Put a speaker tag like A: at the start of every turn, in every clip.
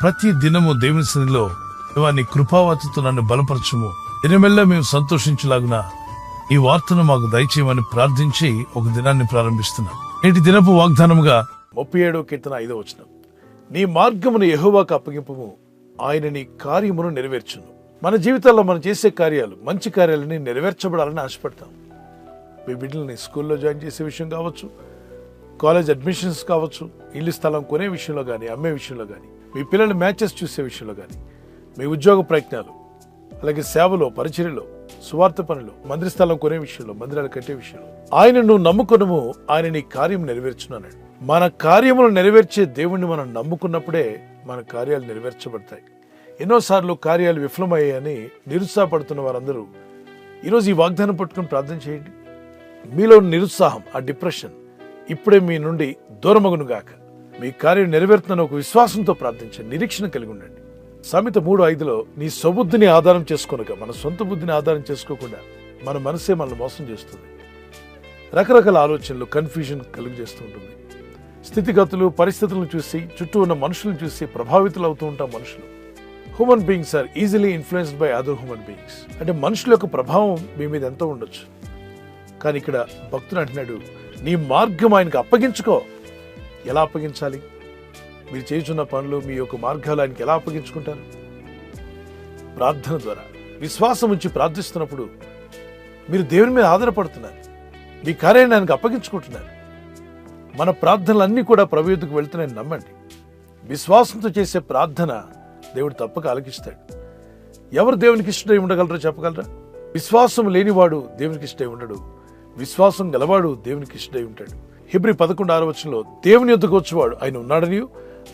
A: ప్రతి దినము దేవుని సన్నిధిలో దేవా నీ కృపావతితో నన్ను బలపరచుము, దినమెల్లా మేము సంతోషించలాగున ఈ వార్తను మాకు దయచేయమని ప్రార్థించి ఒక దినాన్ని ప్రారంభిస్తున్నాం. నేటి దినపు వాగ్దానముగా 37వ కీర్తన 5వ వచనం, నీ మార్గమును యెహోవాకు అప్పగింపుము, ఆయన నీ కార్యమును నెరవేర్చును. మన జీవితాల్లో మనం చేసే కార్యాలు, మంచి కార్యాలని నెరవేర్చబడాలని ఆశపడతాం. మీ బిడ్డలని స్కూల్లో జాయిన్ చేసే విషయం కావచ్చు, కాలేజ్ అడ్మిషన్స్ కావచ్చు, ఇల్లు స్థలం కొనే విషయంలో కానీ, అమ్మే విషయంలో కానీ, మీ పిల్లల మ్యాచెస్ చూసే విషయంలో కానీ, మీ ఉద్యోగ ప్రయత్నాలు, అలాగే సేవలో, పరిచర్యలో, సువార్త పనులు, మందిర స్థలం కొనే విషయంలో, మందిరాలు కట్టే విషయంలో ఆయన నువ్వు నమ్ముకునము, ఆయన నీ కార్యం నెరవేర్చున్నాడు. మన కార్యములు నెరవేర్చే దేవుణ్ణి మనం నమ్ముకున్నప్పుడే మన కార్యాలు నెరవేర్చబడతాయి. ఎన్నోసార్లు కార్యాలు విఫలమయ్యాయని నిరుత్సాహపడుతున్న వారందరూ ఈరోజు ఈ వాగ్దానం పట్టుకుని ప్రార్థన చేయండి. మీలో నిరుత్సాహం, ఆ డిప్రెషన్ ఇప్పుడే మీ నుండి దూరమగును గాక. మీ కార్యం నెరవేరుతున్న ఒక విశ్వాసంతో ప్రార్థించండి, నిరీక్షణ కలిగి ఉండండి. సామెత 3:5లో నీ స్వబుద్ధిని ఆధారం చేసుకోనక, మన సొంత బుద్ధిని ఆధారం చేసుకోకుండా మన మనసే మనల్ని మోసం చేస్తుంది. రకరకాల ఆలోచనలు, కన్ఫ్యూజన్ కలుగు చేస్తూ ఉంటుంది. స్థితిగతులు, పరిస్థితులను చూసి, చుట్టూ ఉన్న మనుషులను చూసి ప్రభావితులు అవుతూ ఉంటాం. మనుషులు, human beings are easily influenced by other human beings. అంటే మనుషుల యొక్క ప్రభావం మీ మీద ఎంతో ఉండొచ్చు. కానీ ఇక్కడ భక్తుడు అంటున్నాడు, నీ మార్గం ఆయనకు అప్పగించుకో. ఎలా అప్పగించాలి? మీరు చేస్తున్న పనులు, మీ యొక్క మార్గాలు ఆయనకి ఎలా అప్పగించుకుంటారు? ప్రార్థన ద్వారా. విశ్వాసం ఉంచి ప్రార్థిస్తున్నప్పుడు మీరు దేవుని మీద ఆధారపడుతున్నారు, మీ కార్యాన్ని ఆయనకు అప్పగించుకుంటున్నారు. మన ప్రార్థనలన్నీ కూడా ప్రభు యొద్దకు వెళ్తున్నాయని నమ్మండి. విశ్వాసంతో చేసే ప్రార్థన దేవుడు తప్పక ఆలకిస్తాడు. ఎవరు దేవునికి ఇష్టమై ఉండగలరో చెప్పగలరా? విశ్వాసం లేనివాడు దేవునికి ఇష్టమై ఉండడు, విశ్వాసం గలవాడు దేవునికి ఇష్టమై ఉంటాడు. హెబ్రీ 11:6 దేవుని యొద్దకు వచ్చేవాడు ఆయన ఉన్నాడని,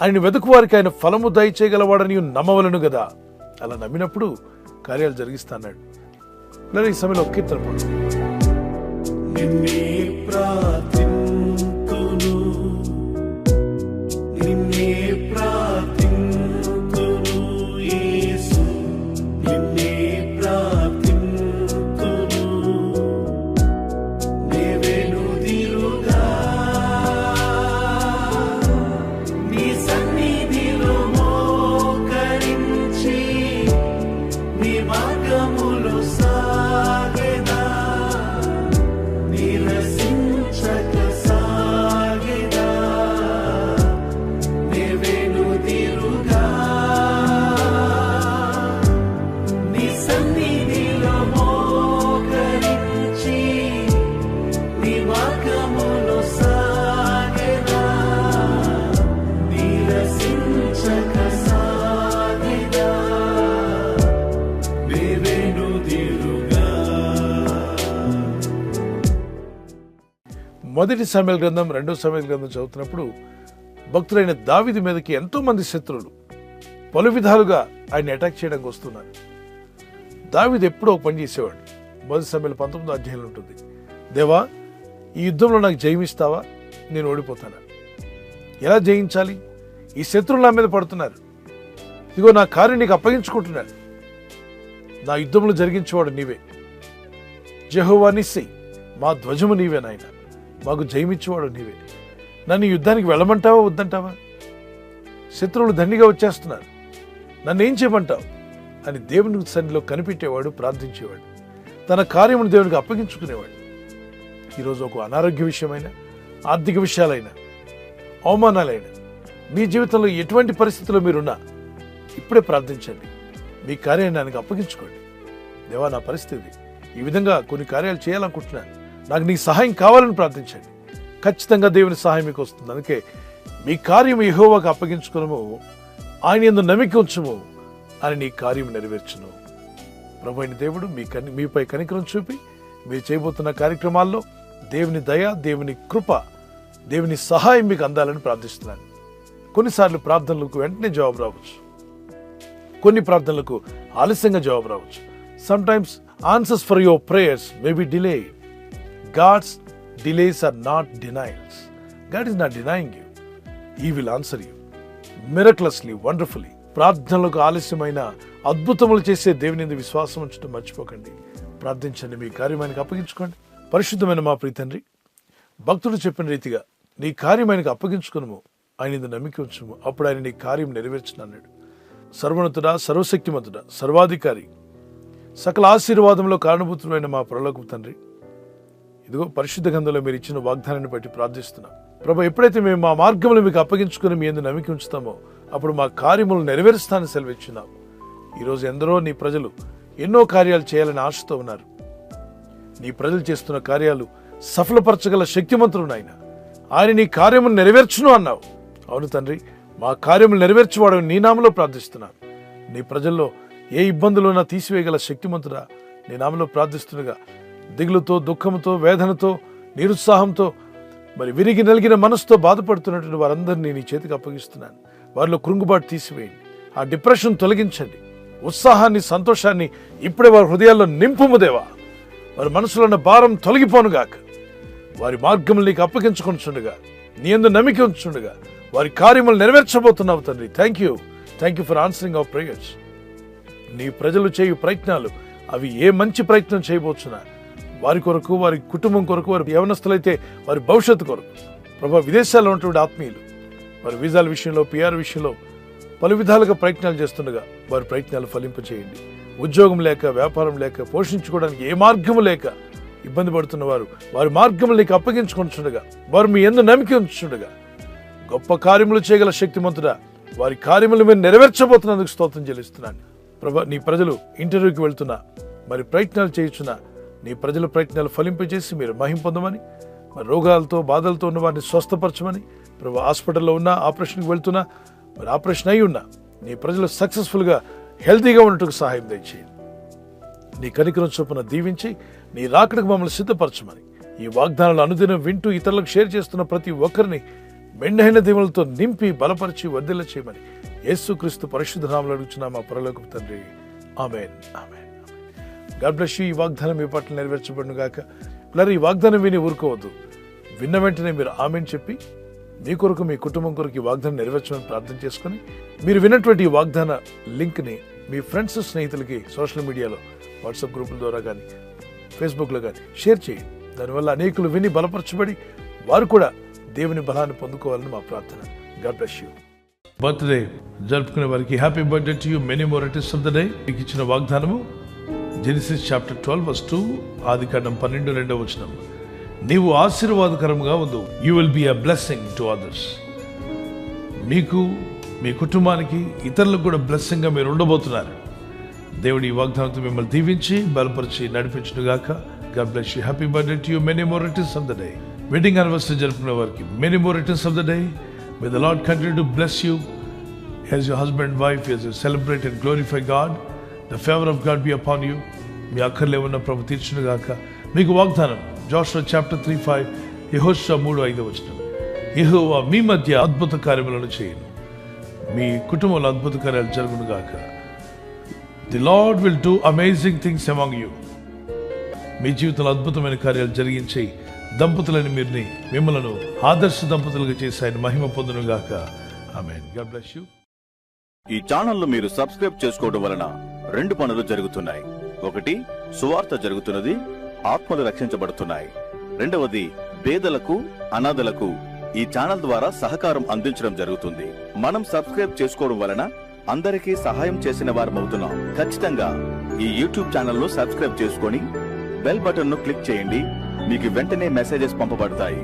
A: ఆయన వెతుకు వారికి ఆయన ఫలము దయచేయగలవాడని నమ్మవలను కదా. అలా నమ్మినప్పుడు కార్యాలు జరిగిస్తా అన్నాడు. లేదా ఈ సమయంలో కీర్తన పాడు. మొదటి సమూయేలు గ్రంథం, 2వ సమూయేలు గ్రంథం చదువుతున్నప్పుడు భక్తులైన దావీదు మీదకి ఎంతో మంది శత్రువులు పలు విధాలుగా ఆయన అటాక్ చేయడానికి వస్తున్నారు. దావీదు ఎప్పుడో ఒక పని చేసేవాడు. మొదటి సమూయేలు 19వ అధ్యాయంలో ఉంటుంది, దేవా ఈ యుద్ధంలో నాకు జయమిస్తావా, నేను ఓడిపోతానా? ఎలా జయించాలి? ఈ శత్రువులు నా మీద పడుతున్నారు, ఇదిగో నా కార్యం నీకు అప్పగించుకుంటున్నాను, నా యుద్ధంలో జరిగించేవాడు నీవే. యెహోవా నిస్సి, మా ధ్వజము నీవే నాయన, మాకు జయమిచ్చేవాడు నీవే. నన్ను యుద్ధానికి వెళ్ళమంటావా వద్దంటావా? శత్రువులు దండిగా వచ్చేస్తున్నారు, నన్ను ఏం చేయమంటావు అని దేవుని సన్నిధిలో కనిపెట్టేవాడు, ప్రార్థించేవాడు, తన కార్యమును దేవునికి అప్పగించుకునేవాడు. ఈరోజు ఒక అనారోగ్య విషయమైనా, ఆర్థిక విషయాలైనా, అవమానాలైనా, మీ జీవితంలో ఎటువంటి పరిస్థితుల్లో మీరున్నా ఇప్పుడే ప్రార్థించండి. మీ కార్యాన్ని ఆయనకు అప్పగించుకోండి. దేవా నా పరిస్థితి ఈ విధంగా కొన్ని కార్యాలు చేయాలనుకుంటున్నాను, నాకు నీ సహాయం కావాలని ప్రార్థించండి. ఖచ్చితంగా దేవుని సహాయం మీకు వస్తుంది. అందుకే మీ కార్యం యెహోవాకు అప్పగించుకునము, ఆయన యందు నమ్మిక ఉంచుము, అని నీ కార్యం నెరవేర్చును. ప్రభు అయిన దేవుడు మీపై కనికరం చూపి మీరు చేయబోతున్న కార్యక్రమాల్లో దేవుని దయ, దేవుని కృప, దేవుని సహాయం మీకు అందాలని ప్రార్థిస్తున్నాను. కొన్నిసార్లు ప్రార్థనలకు వెంటనే జవాబు రావచ్చు, కొన్ని ప్రార్థనలకు ఆలస్యంగా జవాబు రావచ్చు. Sometimes answers for your prayers may be delayed. God's delays are not denials. God is not denying you. He will answer you miraculously, wonderfully. ప్రార్థనలకు ఆలస్యమైన అద్భుతములు చేసే దేవుని యందు విశ్వాసం ఉంచడం మర్చిపోకండి. ప్రార్థించండి, మీ కార్యం ఆయనకు అప్పగించుకోండి. పరిశుద్ధమైన మా ప్రియ తండ్రి, భక్తుడు చెప్పిన రీతిగా నీ కార్యం ఆయనకు అప్పగించుకునము, ఆయన యందు నమ్మిక ఉంచుము, అప్పుడు ఆయన నీ కార్యం నెరవేర్చును అన్నాడు. సర్వోన్నతుడా, సర్వశక్తిమంతుడా, సర్వాధికారి, సకల ఆశీర్వాదంలో కారణభూతుడైన మా పరలోకపు తండ్రి, ఇదిగో పరిశుద్ధ గ్రంథంలో మీరు ఇచ్చిన వాగ్దానాన్ని బట్టి ప్రార్థిస్తున్నాం ప్రభా. ఎప్పుడైతే మేము మా మార్గంలో మీకు అప్పగించుకుని మీ యందు నమ్మిక ఉంచుతామో అప్పుడు మా కార్యములు నెరవేరుస్తానని సెలవిచ్చున్నాం. ఈరోజు ఎందరో నీ ప్రజలు ఎన్నో కార్యాలు చేయాలని ఆశతో ఉన్నారు. నీ ప్రజలు చేస్తున్న కార్యాలు సఫలపరచగల శక్తిమంతుడు నాయన. ఆయన నీ కార్యములు నెరవేర్చును అన్నావు. అవును తండ్రి, మా కార్యములు నెరవేర్చువాడు నీ నామలో ప్రార్థిస్తున్నాను. నీ ప్రజల్లో ఏ ఇబ్బందులున్నా తీసివేయగల శక్తిమంతుడా నీ నామలో ప్రార్థిస్తుండగా దిగులుతో, దుఃఖంతో, వేదనతో, నిరుత్సాహంతో, మరి విరిగి నలిగిన మనసుతో బాధపడుతున్నటువంటి వారందరినీ నీ చేతికి అప్పగిస్తున్నాను. వారిలో కృంగుబాటు తీసివేయండి, ఆ డిప్రెషన్ తొలగించండి, ఉత్సాహాన్ని, సంతోషాన్ని ఇప్పుడే వారి హృదయాల్లో నింపుము దేవా. వారి మనసులో ఉన్న భారం తొలగిపోనుగాక. వారి మార్గములు నీకు అప్పగించుకుంటుండగా, నీ యందు నమ్మిక ఉంచుండగా వారి కార్యములు నెరవేర్చబోతున్నావు తండ్రి. Thank you for answering our prayers. నీ ప్రజలు చేయు ప్రయత్నాలు అవి ఏ మంచి ప్రయత్నం చేయబోతున్నా వారి కొరకు, వారి కుటుంబం కొరకు, వారి యవనస్తులైతే వారి భవిష్యత్తు కొరకు ప్రభా. విదేశాల్లో ఉన్నటువంటి ఆత్మీయులు వారి వీసాల విషయంలో, పిఆర్ విషయంలో పలు విధాలుగా ప్రయత్నాలు చేస్తుండగా వారి ప్రయత్నాలు ఫలింపచేయండి. ఉద్యోగం లేక, వ్యాపారం లేక, పోషించుకోవడానికి ఏ మార్గము లేక ఇబ్బంది పడుతున్న వారు వారి మార్గములు నీకు అప్పగించుకుంటుండగా, వారు మీ యందు నమ్మిక ఉంచుండగా గొప్ప కార్యములు చేయగల శక్తిమంతుడా వారి కార్యములు మీరు నెరవేర్చబోతున్నందుకు స్తోత్రం చెల్లిస్తున్నాను ప్రభా. నీ ప్రజలు ఇంటర్వ్యూకి వెళ్తున్నా, మరి ప్రయత్నాలు చేయుచున్నా నీ ప్రజల ప్రయత్నాలు ఫలింపజేసి మీరు మహిమ పొందమని, మరి రోగాలతో, బాధలతో ఉన్న వారిని స్వస్థపరచమని ప్రభా. హాస్పిటల్లో ఉన్నా, ఆపరేషన్కి వెళ్తున్నా, మరి ఆపరేషన్ అయి ఉన్నా నీ ప్రజలు సక్సెస్ఫుల్గా హెల్తీగా ఉన్నట్టుకు సహాయం దయచేయండి. నీ కనికరం చొప్పున దీవించి నీ రాకడకు మమ్మల్ని సిద్ధపరచమని, ఈ వాగ్దానాలు అనుదినం వింటూ ఇతరులకు షేర్ చేస్తున్న ప్రతి ఒక్కరిని మెండైన దీవులతో నింపి బలపరిచి వర్ధిల్ల చేయమని యేసుక్రీస్తు పరిశుద్ధ నామములో అడుగుచున్నాము మా పరలోకపు తండ్రి. Amen, amen. God bless you. ఈ వాగ్దానం మీ పట్ల నెరవేర్చబడును గాక. పిల్లలు, ఈ వాగ్దానం విని ఊరుకోవద్దు. విన్న వెంటనే మీరు ఆమేన్ చెప్పి మీ కొరకు, మీ కుటుంబం కొరకు ఈ వాగ్దానం నెరవేర్చమని ప్రార్థన చేసుకుని, మీరు విన్నటువంటి ఈ వాగ్దాన లింక్ని మీ ఫ్రెండ్స్, స్నేహితులకి సోషల్ మీడియాలో, వాట్సాప్ గ్రూపుల ద్వారా కానీ, ఫేస్బుక్లో కానీ షేర్ చేయండి. దానివల్ల అనేకులు విని బలపరచబడి వారు కూడా దేవుని బలాన్ని పొందుకోవాలని మా ప్రార్థన. God bless you. బర్త్డే జరుపుకునే వారికి happy birthday to you, many more returns of the day. మీకు ఇచ్చిన వాగ్దానము జెనసిస్ చాప్టర్ 12:2, ఆదికాండం 12:2. నీవు ఆశీర్వాదకరంగా ఉండు. You will be a blessing to others. మీకు, మీ కుటుంబానికి, ఇతరులకు కూడా బ్లెస్సింగ్ గా మీరు ఉండబోతున్నారు. దేవుడి ఈ వాగ్దానంతో మిమ్మల్ని దీవించి బలపరిచి నడిపించుగాక. God bless you. Happy birthday to you, many more returns of the day. Wedding anniversary జరుపుకునే వారికి many more returns of the day. May the Lord continue to bless you as your husband and wife, as you celebrate and glorify God. The favor of God be upon you. మీ అక్కర్లే ఉన్న ప్రభు తీర్చునుగాక. మీకు వాగ్దానం జోషువ chapter 3:5, యెహోషువ 3:5. యెహోవా మీ మధ్య అద్భుత కార్యములను చేయను. మీ కుటుంబంలో అద్భుత కార్యాలు జరుగునుగాక. The Lord will do amazing things among you. మీ జీవితంలో అద్భుతమైన కార్యాలు జరిగించి దంపతులని మిమ్మలను ఆదర్శ దంపతులుగా చేసి ఆయన మహిమ పొందునుగాక. ఆమేన్. God bless you.
B: ఈ ఛానల్ మీరు సబ్స్క్రైబ్ చేసుకోవడం వలన 2 పనులు జరుగుతున్నాయి. ఒకటి, సువార్త జరుగుతున్నది, ఆత్మలు రక్షించబడుతున్నాయి. రెండవది, పేదలకు, అనాథలకు ఈ ఛానల్ ద్వారా సహకారం అందించడం జరుగుతుంది. మనం సబ్స్క్రైబ్ చేసుకోవడం వలన అందరికీ సహాయం చేసిన వారమవుతున్నాం. ఖచ్చితంగా ఈ యూట్యూబ్ ఛానల్ ను సబ్స్క్రైబ్ చేసుకొని బెల్ బటన్ ను క్లిక్ చేయండి. మీకు వెంటనే మెసేజెస్ పంపబడతాయి.